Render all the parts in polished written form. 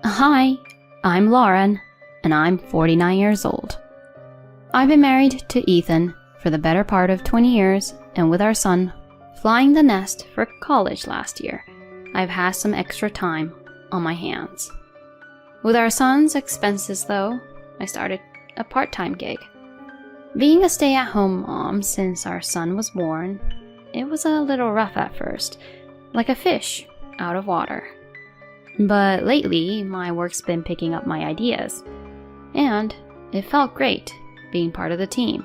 Hi, I'm Lauren, and I'm 49 years old. I've been married to Ethan for the better part of 20 years, and with our son flying the nest for college last year, I've had some extra time on my hands. With our son's expenses, though, I started a part-time gig. Being a stay-at-home mom since our son was born, it was a little rough at first, like a fish out of water. But lately, my work's been picking up my ideas, and it felt great being part of the team.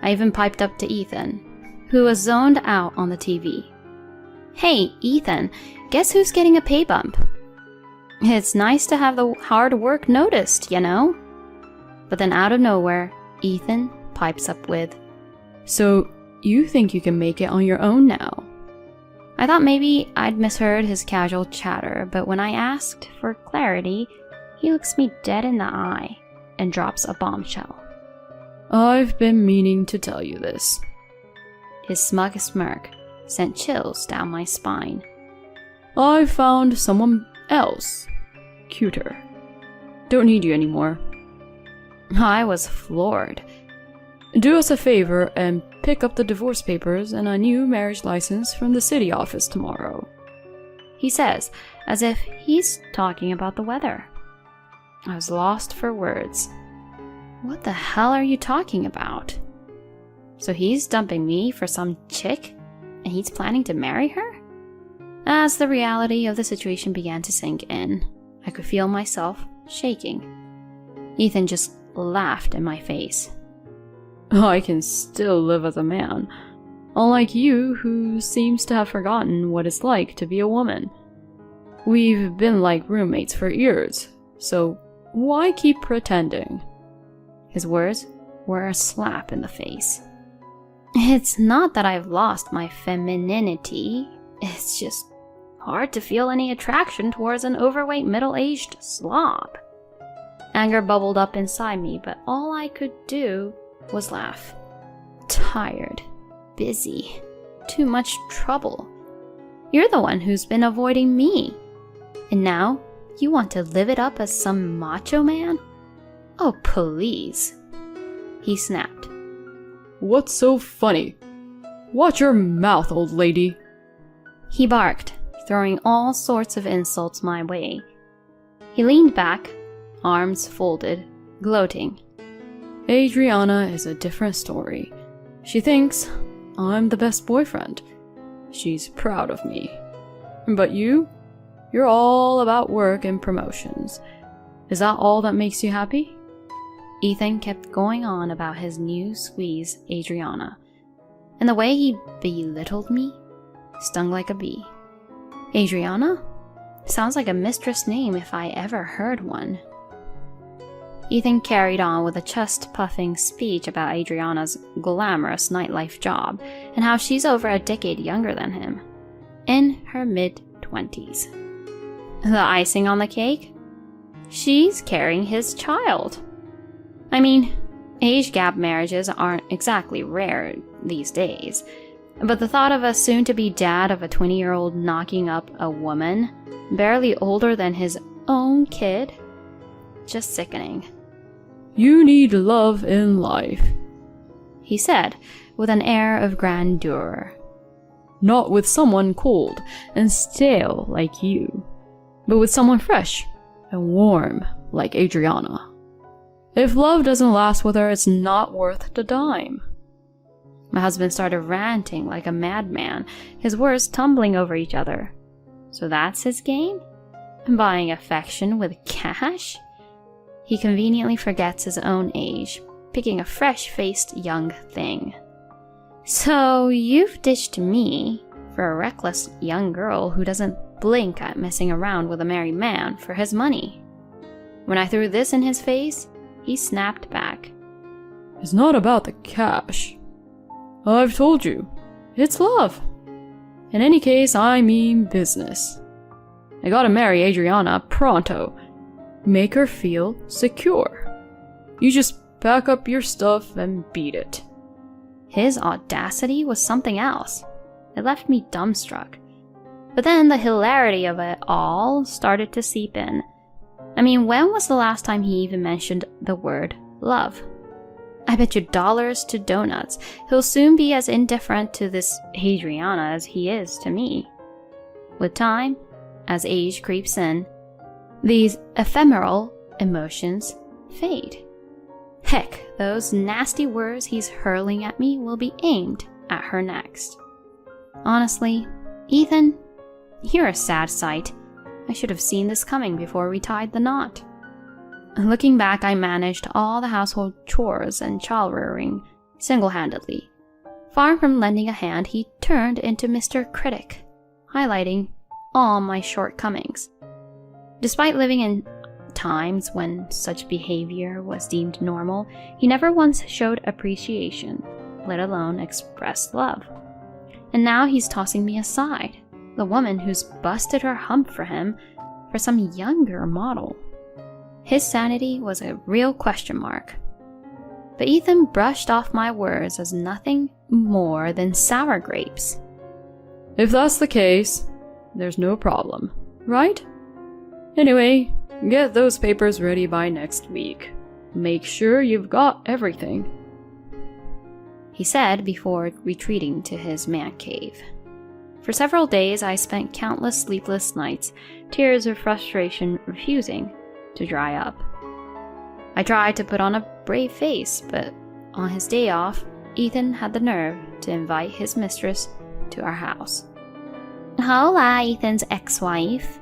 I even piped up to Ethan, who was zoned out on the TV. Hey, Ethan, guess who's getting a pay bump? It's nice to have the hard work noticed, you know? But then out of nowhere, Ethan pipes up with, So, you think you can make it on your own now? I thought maybe I'd misheard his casual chatter, but when I asked for clarity, he looks me dead in the eye and drops a bombshell. I've been meaning to tell you this. His smug smirk sent chills down my spine. I found someone else, cuter. Don't need you anymore. I was floored. Do us a favor and pick up the divorce papers and a new marriage license from the city office tomorrow, he says, as if he's talking about the weather. I was lost for words. What the hell are you talking about? So he's dumping me for some chick, and he's planning to marry her? As the reality of the situation began to sink in, I could feel myself shaking. Ethan just laughed in my face. I can still live as a man, unlike you, who seems to have forgotten what it's like to be a woman. We've been like roommates for years, so why keep pretending? His words were a slap in the face. It's not that I've lost my femininity, it's just hard to feel any attraction towards an overweight middle-aged slob. Anger bubbled up inside me, but all I could do was laugh. Tired, busy, too much trouble. You're the one who's been avoiding me. And now you want to live it up as some macho man? Oh, please. He snapped. What's so funny? Watch your mouth, old lady. He barked, throwing all sorts of insults my way. He leaned back, arms folded, gloating. Adriana is a different story. She thinks I'm the best boyfriend. She's proud of me. But you're all about work and promotions. Is that all that makes you happy? Ethan kept going on about his new squeeze, Adriana, and the way he belittled me stung like a bee. Adriana? Sounds like a mistress name if I ever heard one. Ethan carried on with a chest-puffing speech about Adriana's glamorous nightlife job and how she's over a decade younger than him, in her mid-20s. The icing on the cake? She's carrying his child. I mean, age gap marriages aren't exactly rare these days, but the thought of a soon-to-be dad of a 20-year-old knocking up a woman barely older than his own kid? Just sickening. You need love in life, he said, with an air of grandeur. Not with someone cold and stale like you, but with someone fresh and warm like Adriana. If love doesn't last with her, it's not worth the dime. My husband started ranting like a madman, his words tumbling over each other. So that's his game? Buying affection with cash? He conveniently forgets his own age, picking a fresh-faced young thing. So you've ditched me for a reckless young girl who doesn't blink at messing around with a married man for his money. When I threw this in his face, he snapped back. It's not about the cash. I've told you, it's love. In any case, I mean business. I gotta marry Adriana pronto. Make her feel secure. You just pack up your stuff and beat it. His audacity was something else. It left me dumbstruck. But then the hilarity of it all started to seep in, I mean, when was the last time he even mentioned the word love? I bet you dollars to donuts he'll soon be as indifferent to this Adriana as he is to me. With time, as age creeps in, these ephemeral emotions fade. Heck, those nasty words he's hurling at me will be aimed at her next. Honestly, Ethan, you're a sad sight. I should have seen this coming before we tied the knot. Looking back, I managed all the household chores and child rearing single-handedly. Far from lending a hand, he turned into Mr. Critic, highlighting all my shortcomings. Despite living in times when such behavior was deemed normal, he never once showed appreciation, let alone expressed love. And now he's tossing me aside, the woman who's busted her hump for him, for some younger model. His sanity was a real question mark. But Ethan brushed off my words as nothing more than sour grapes. If that's the case, there's no problem, right? Anyway, get those papers ready by next week. Make sure you've got everything, he said before retreating to his man cave. For several days, I spent countless sleepless nights, tears of frustration refusing to dry up. I tried to put on a brave face, but on his day off, Ethan had the nerve to invite his mistress to our house. Hola, Ethan's ex-wife.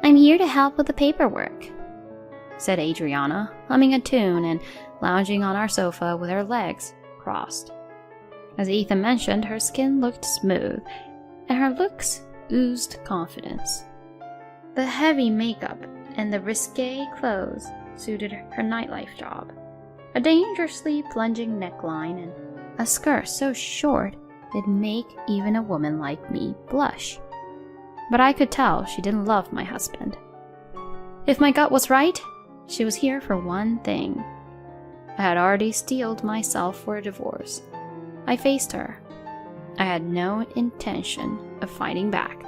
I'm here to help with the paperwork, said Adriana, humming a tune and lounging on our sofa with her legs crossed. As Ethan mentioned, her skin looked smooth, and her looks oozed confidence. The heavy makeup and the risque clothes suited her nightlife job. A dangerously plunging neckline and a skirt so short it'd make even a woman like me blush. But I could tell she didn't love my husband. If my gut was right, she was here for one thing. I had already steeled myself for a divorce. I faced her. I had no intention of fighting back,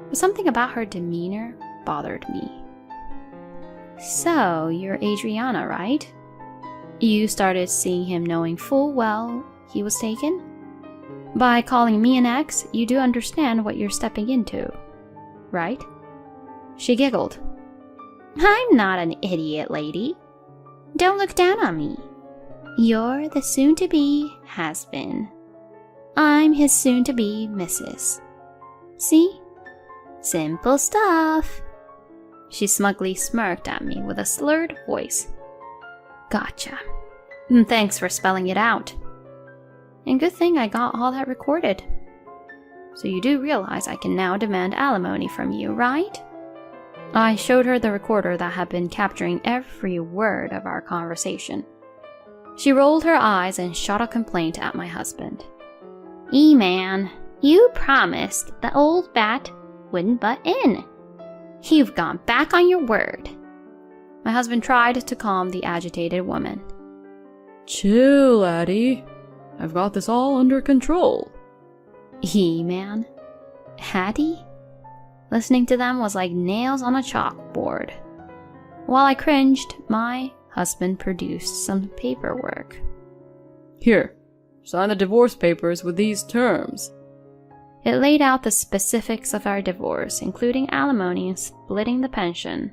but something about her demeanor bothered me. So, you're Adriana, right? You started seeing him knowing full well he was taken? By calling me an ex, you do understand what you're stepping into, right? She giggled. I'm not an idiot, lady. Don't look down on me. You're the soon-to-be has-been. I'm his soon-to-be missus. See? Simple stuff. She smugly smirked at me with a slurred voice. Gotcha. Thanks for spelling it out. And good thing I got all that recorded. So you do realize I can now demand alimony from you, right? I showed her the recorder that had been capturing every word of our conversation. She rolled her eyes and shot a complaint at my husband. E-man, you promised the old bat wouldn't butt in. You've gone back on your word. My husband tried to calm the agitated woman. Chill, laddie. I've got this all under control. E-man? Hattie? Listening to them was like nails on a chalkboard. While I cringed, my husband produced some paperwork. Here, sign the divorce papers with these terms. It laid out the specifics of our divorce, including alimony and splitting the pension.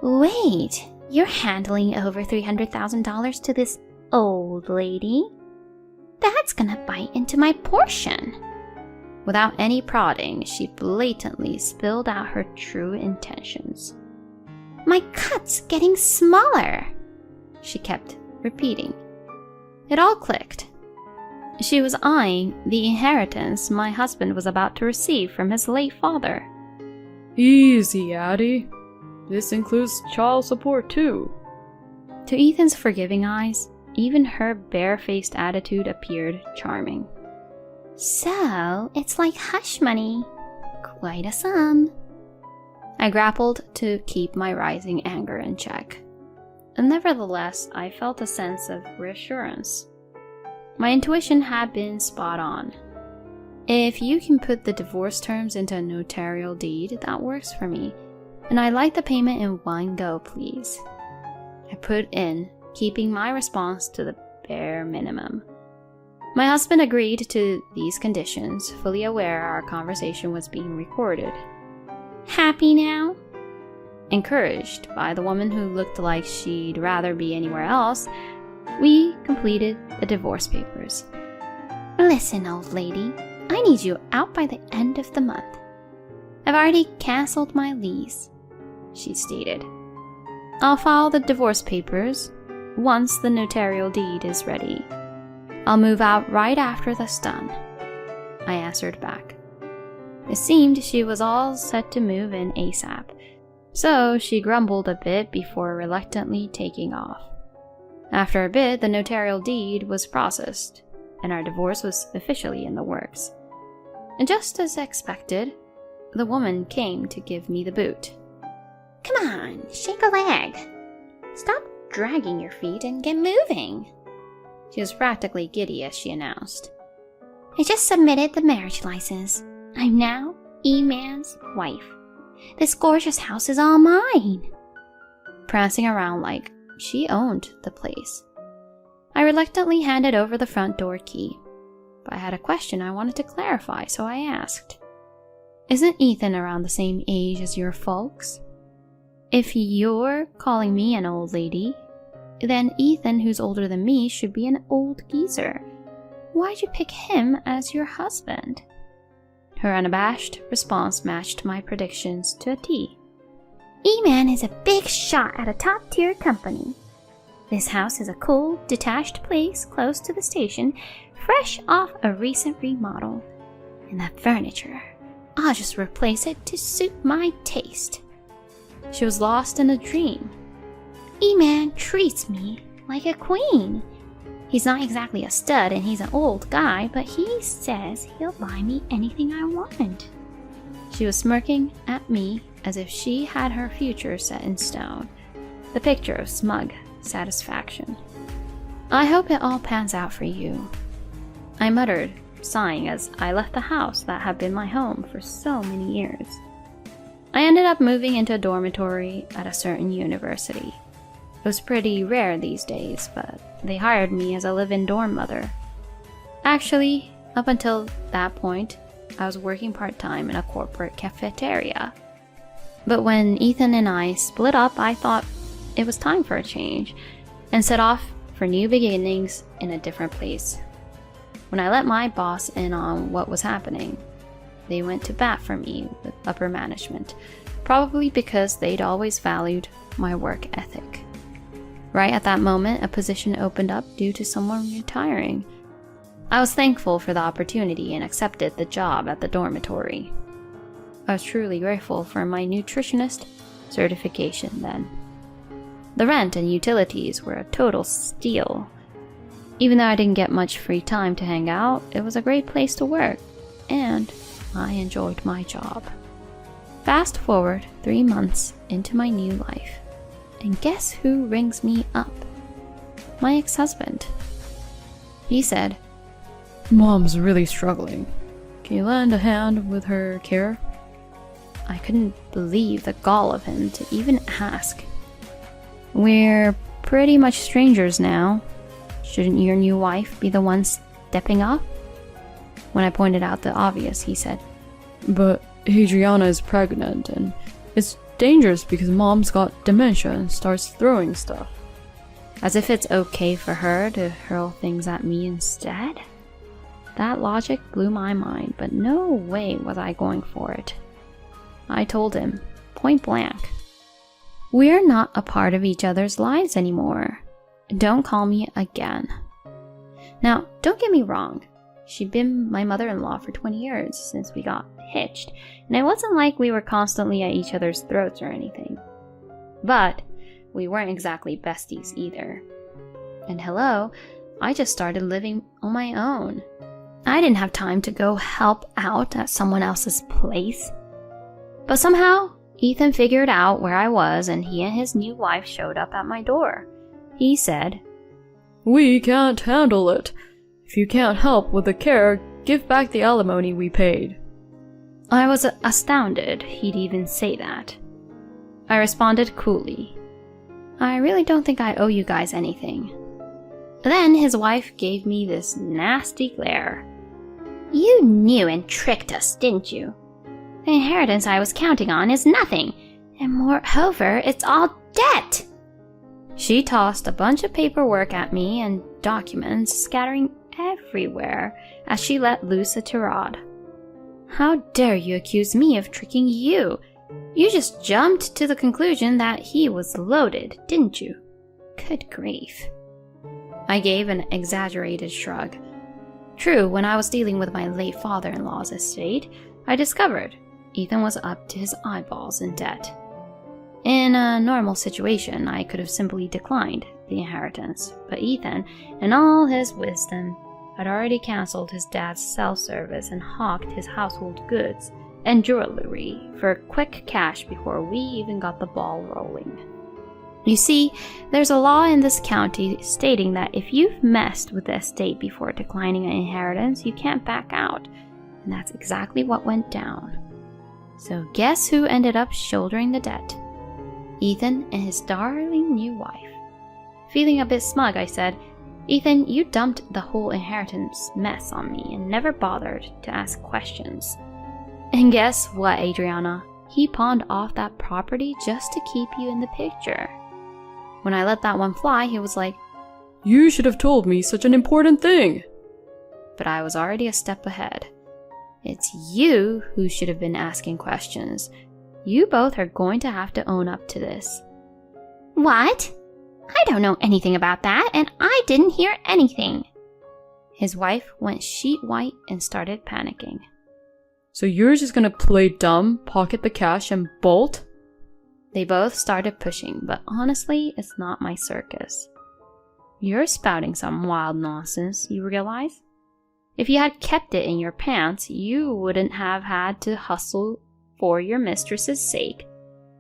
Wait, you're handling over $300,000 to this old lady? That's gonna bite into my portion. Without any prodding, she blatantly spilled out her true intentions. My cut's getting smaller, she kept repeating. It all clicked. She was eyeing the inheritance my husband was about to receive from his late father. Easy, Addie. This includes child support too. To Ethan's forgiving eyes, even her bare-faced attitude appeared charming. So, it's like hush money. Quite a sum. I grappled to keep my rising anger in check. And nevertheless, I felt a sense of reassurance. My intuition had been spot on. If you can put the divorce terms into a notarial deed, that works for me. and I'd like the payment in one go, please. I put in, keeping my response to the bare minimum. My husband agreed to these conditions, fully aware our conversation was being recorded. Happy now? Encouraged by the woman who looked like she'd rather be anywhere else, we completed the divorce papers. Listen, old lady, I need you out by the end of the month. I've already canceled my lease, she stated. I'll file the divorce papers once the notarial deed is ready. I'll move out right after that's done, I answered back. It seemed she was all set to move in ASAP, so she grumbled a bit before reluctantly taking off. After a bit, the notarial deed was processed, and our divorce was officially in the works. And just as expected, the woman came to give me the boot. Come on, shake a leg. Stop dragging your feet and get moving. She was practically giddy as she announced. I just submitted the marriage license. I'm now E-Man's wife. This gorgeous house is all mine. Prancing around like she owned the place. I reluctantly handed over the front door key, but I had a question I wanted to clarify, so I asked. Isn't Ethan around the same age as your folks? If you're calling me an old lady, then Ethan, who's older than me, should be an old geezer. Why'd you pick him as your husband? Her unabashed response matched my predictions to a T. E-Man is a big shot at a top-tier company. This house is a cool, detached place close to the station, fresh off a recent remodel. And the furniture, I'll just replace it to suit my taste. She was lost in a dream. E-Man treats me like a queen. He's not exactly a stud and he's an old guy, but he says he'll buy me anything I want. She was smirking at me as if she had her future set in stone, the picture of smug satisfaction. I hope it all pans out for you, I muttered, sighing as I left the house that had been my home for so many years. I ended up moving into a dormitory at a certain university. It was pretty rare these days, but they hired me as a live-in dorm mother. Actually, up until that point, I was working part-time in a corporate cafeteria. But when Ethan and I split up, I thought it was time for a change and set off for new beginnings in a different place. When I let my boss in on what was happening, they went to bat for me with upper management, probably because they'd always valued my work ethic. Right at that moment, a position opened up due to someone retiring. I was thankful for the opportunity and accepted the job at the dormitory. I was truly grateful for my nutritionist certification then. The rent and utilities were a total steal. Even though I didn't get much free time to hang out, it was a great place to work, and I enjoyed my job. Fast forward 3 months into my new life, and guess who rings me up? My ex-husband. He said, Mom's really struggling. Can you lend a hand with her care? I couldn't believe the gall of him to even ask. We're pretty much strangers now. Shouldn't your new wife be the one stepping up? When I pointed out the obvious, he said, But Adriana is pregnant and it's dangerous because Mom's got dementia and starts throwing stuff. As if it's okay for her to hurl things at me instead? That logic blew my mind, but no way was I going for it. I told him, point blank, we're not a part of each other's lives anymore. Don't call me again. Now, don't get me wrong. She'd been my mother-in-law for 20 years since we got hitched, and it wasn't like we were constantly at each other's throats or anything. But we weren't exactly besties either. And hello, I just started living on my own. I didn't have time to go help out at someone else's place. But somehow, Ethan figured out where I was and he and his new wife showed up at my door. He said, We can't handle it. If you can't help with the care, give back the alimony we paid. I was astounded he'd even say that. I responded coolly. I really don't think I owe you guys anything. Then his wife gave me this nasty glare. You knew and tricked us, didn't you? The inheritance I was counting on is nothing, and moreover, it's all debt. She tossed a bunch of paperwork at me and documents scattering everywhere as she let loose a tirade. How dare you accuse me of tricking you? You just jumped to the conclusion that he was loaded, didn't you? Good grief. I gave an exaggerated shrug. True, when I was dealing with my late father-in-law's estate, I discovered Ethan was up to his eyeballs in debt. In a normal situation, I could have simply declined the inheritance, but Ethan, in all his wisdom, had already cancelled his dad's cell service and hawked his household goods and jewelry for quick cash before we even got the ball rolling. You see, there's a law in this county stating that if you've messed with the estate before declining an inheritance, you can't back out, and that's exactly what went down. So guess who ended up shouldering the debt? Ethan and his darling new wife. Feeling a bit smug, I said, Ethan, you dumped the whole inheritance mess on me and never bothered to ask questions. And guess what, Adriana? He pawned off that property just to keep you in the picture. When I let that one fly, he was like, You should have told me such an important thing. But I was already a step ahead. It's you who should have been asking questions. You both are going to have to own up to this. What? I don't know anything about that, and I didn't hear anything. His wife went sheet white and started panicking. So you're just gonna play dumb, pocket the cash, and bolt? They both started pushing, but honestly, it's not my circus. You're spouting some wild nonsense, you realize? If you had kept it in your pants, you wouldn't have had to hustle for your mistress's sake,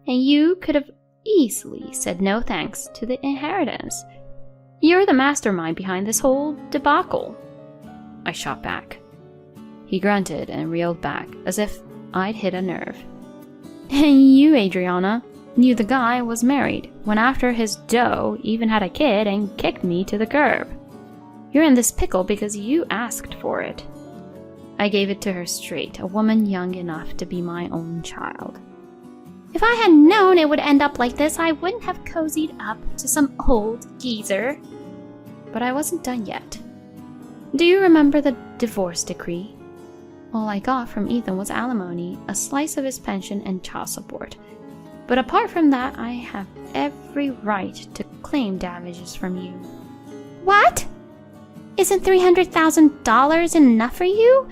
and you could have easily said no thanks to the inheritance. You're the mastermind behind this whole debacle. I shot back. He grunted and reeled back, as if I'd hit a nerve. And you, Adriana, knew the guy was married, went after his dough, even had a kid, and kicked me to the curb. You're in this pickle because you asked for it. I gave it to her straight, a woman young enough to be my own child. If I had known it would end up like this, I wouldn't have cozied up to some old geezer. But I wasn't done yet. Do you remember the divorce decree? All I got from Ethan was alimony, a slice of his pension, and child support. But apart from that, I have every right to claim damages from you. What? Isn't $300,000 enough for you?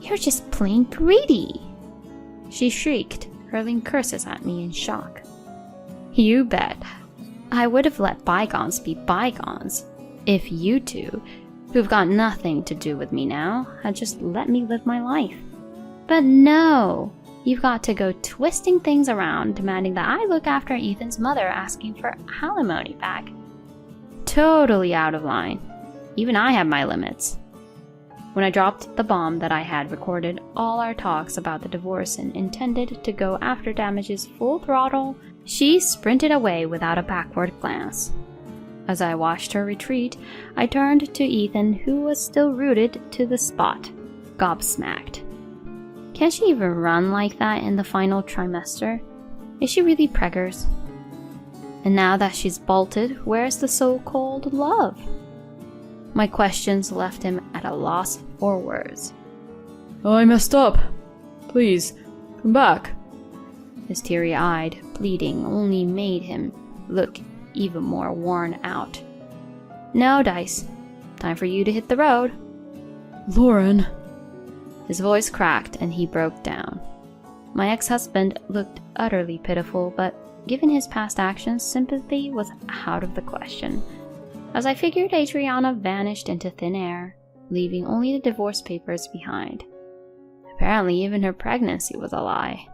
You're just plain greedy. She shrieked, hurling curses at me in shock. You bet. I would have let bygones be bygones if you two, who've got nothing to do with me now, had just let me live my life. But no, you've got to go twisting things around, demanding that I look after Ethan's mother, asking for alimony back. Totally out of line. Even I have my limits. When I dropped the bomb that I had recorded all our talks about the divorce and intended to go after damages full throttle, she sprinted away without a backward glance. As I watched her retreat, I turned to Ethan, who was still rooted to the spot, gobsmacked. Can she even run like that in the final trimester? Is she really preggers? And now that she's bolted, where's the so-called love? My questions left him at a loss for words. Oh, I messed up. Please, come back. His teary-eyed pleading only made him look even more worn out. No, Dice. Time for you to hit the road. Lauren. His voice cracked and he broke down. My ex-husband looked utterly pitiful, but given his past actions, sympathy was out of the question. As I figured, Adriana vanished into thin air, leaving only the divorce papers behind. Apparently, even her pregnancy was a lie.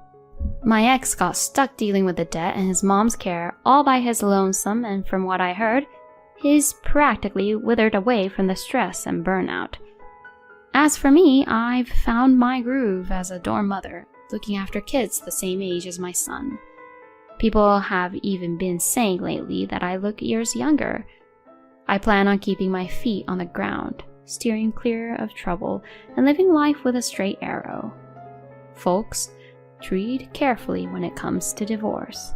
My ex got stuck dealing with the debt and his mom's care all by his lonesome, and from what I heard, he's practically withered away from the stress and burnout. As for me, I've found my groove as a dorm mother, looking after kids the same age as my son. People have even been saying lately that I look years younger. I plan on keeping my feet on the ground, steering clear of trouble, and living life with a straight arrow. Folks, tread carefully when it comes to divorce.